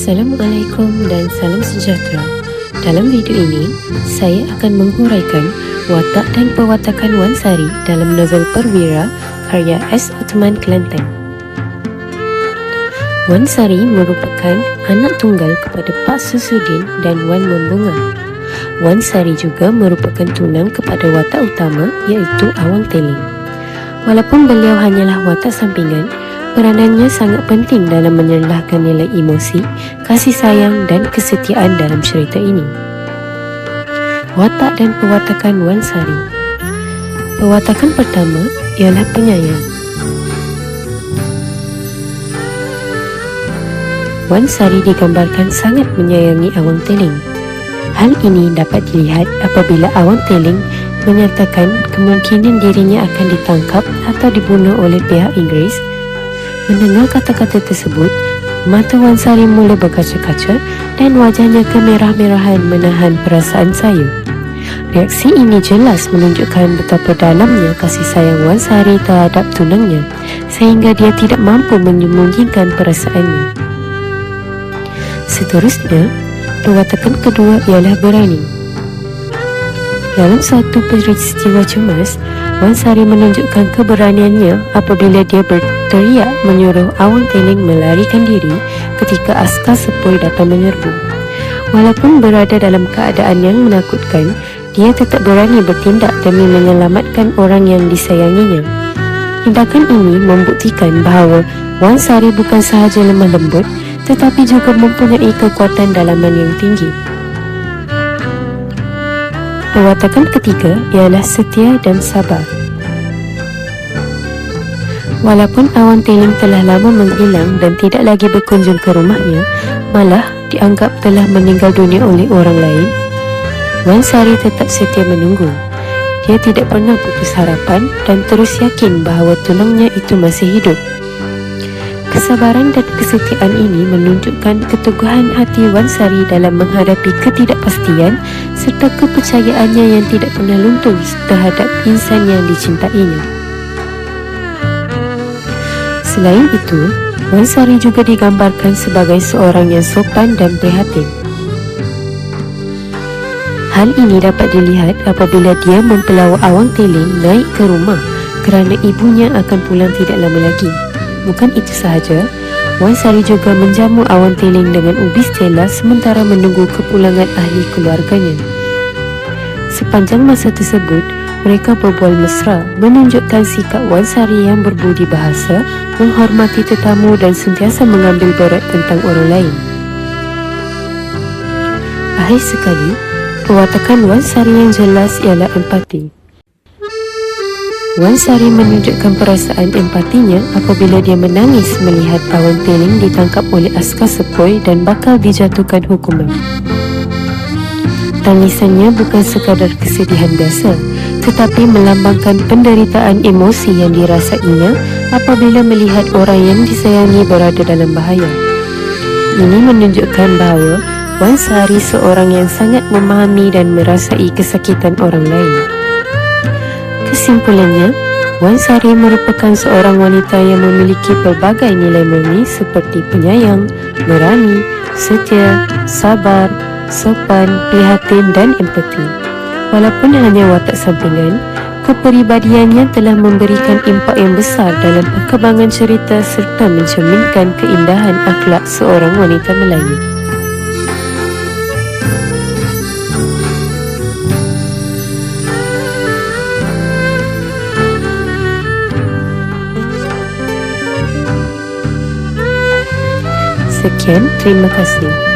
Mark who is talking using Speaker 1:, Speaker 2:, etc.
Speaker 1: Assalamualaikum dan salam sejahtera. Dalam video ini, saya akan menghuraikan watak dan perwatakan Wan Sari dalam novel Perwira karya S. Uthman Kelantan. Wan Sari merupakan anak tunggal kepada Pak Susudin dan Wan Membunga. Wan Sari juga merupakan tunang kepada watak utama iaitu Awang Teling. Walaupun beliau hanyalah watak sampingan, peranannya sangat penting dalam menyerlahkan nilai emosi, kasih sayang dan kesetiaan dalam cerita ini. Watak dan perwatakan Wan Sari. Perwatakan pertama ialah penyayang. Wan Sari digambarkan sangat menyayangi Awang Teling. Hal ini dapat dilihat apabila Awang Teling menyatakan kemungkinan dirinya akan ditangkap atau dibunuh oleh pihak Inggeris. Mendengar kata-kata tersebut, mata Wan Sari mula berkaca-kaca dan wajahnya kemerah-merahan menahan perasaan sayu. Reaksi ini jelas menunjukkan betapa dalamnya kasih sayang Wan Sari terhadap tunangnya, sehingga dia tidak mampu menyembunyikan perasaannya. Seterusnya, perwatakan kedua ialah berani. Dalam suatu peristiwa cemas, Wan Sari menunjukkan keberaniannya apabila dia berteriak menyuruh Awang Teling melarikan diri ketika askar sepoi datang menyerbu. Walaupun berada dalam keadaan yang menakutkan, dia tetap berani bertindak demi menyelamatkan orang yang disayanginya. Tindakan ini membuktikan bahawa Wan Sari bukan sahaja lemah lembut, tetapi juga mempunyai kekuatan dalaman yang tinggi. Perwatakan ketiga ialah setia dan sabar. Walaupun Awang Teling telah lama menghilang dan tidak lagi berkunjung ke rumahnya, malah dianggap telah meninggal dunia oleh orang lain, Wan Sari tetap setia menunggu. Dia tidak pernah putus harapan dan terus yakin bahawa tunangnya itu masih hidup. Kesabaran dan kesetiaan ini menunjukkan keteguhan hati Wan Sari dalam menghadapi ketidakpastian serta kepercayaannya yang tidak pernah luntur terhadap insan yang dicintainya. Selain itu, Wan Sari juga digambarkan sebagai seorang yang sopan dan prihatin. Hal ini dapat dilihat apabila dia mempelawa Awang Teling naik ke rumah kerana ibunya akan pulang tidak lama lagi. Bukan itu sahaja, Wan Sari juga menjamu Awang Teling dengan ubi stella sementara menunggu kepulangan ahli keluarganya. Sepanjang masa tersebut, mereka berbual mesra, menunjukkan sikap Wan Sari yang berbudi bahasa, menghormati tetamu dan sentiasa mengambil berat tentang orang lain. Akhir sekali, perwatakan Wan Sari yang jelas ialah empati. Wan Sari menunjukkan perasaan empatinya apabila dia menangis melihat Awang Teling ditangkap oleh askar sepoi dan bakal dijatuhkan hukuman. Tangisannya bukan sekadar kesedihan biasa, tetapi melambangkan penderitaan emosi yang dirasainya apabila melihat orang yang disayangi berada dalam bahaya. Ini menunjukkan bahawa Wan Sari seorang yang sangat memahami dan merasai kesakitan orang lain. Kesimpulannya, Wan Sari merupakan seorang wanita yang memiliki pelbagai nilai murni seperti penyayang, berani, setia, sabar, sopan, prihatin dan empati. Walaupun hanya watak sampingan, kepribadiannya telah memberikan impak yang besar dalam perkembangan cerita serta mencerminkan keindahan akhlak seorang wanita Melayu. Sekian, terima kasih.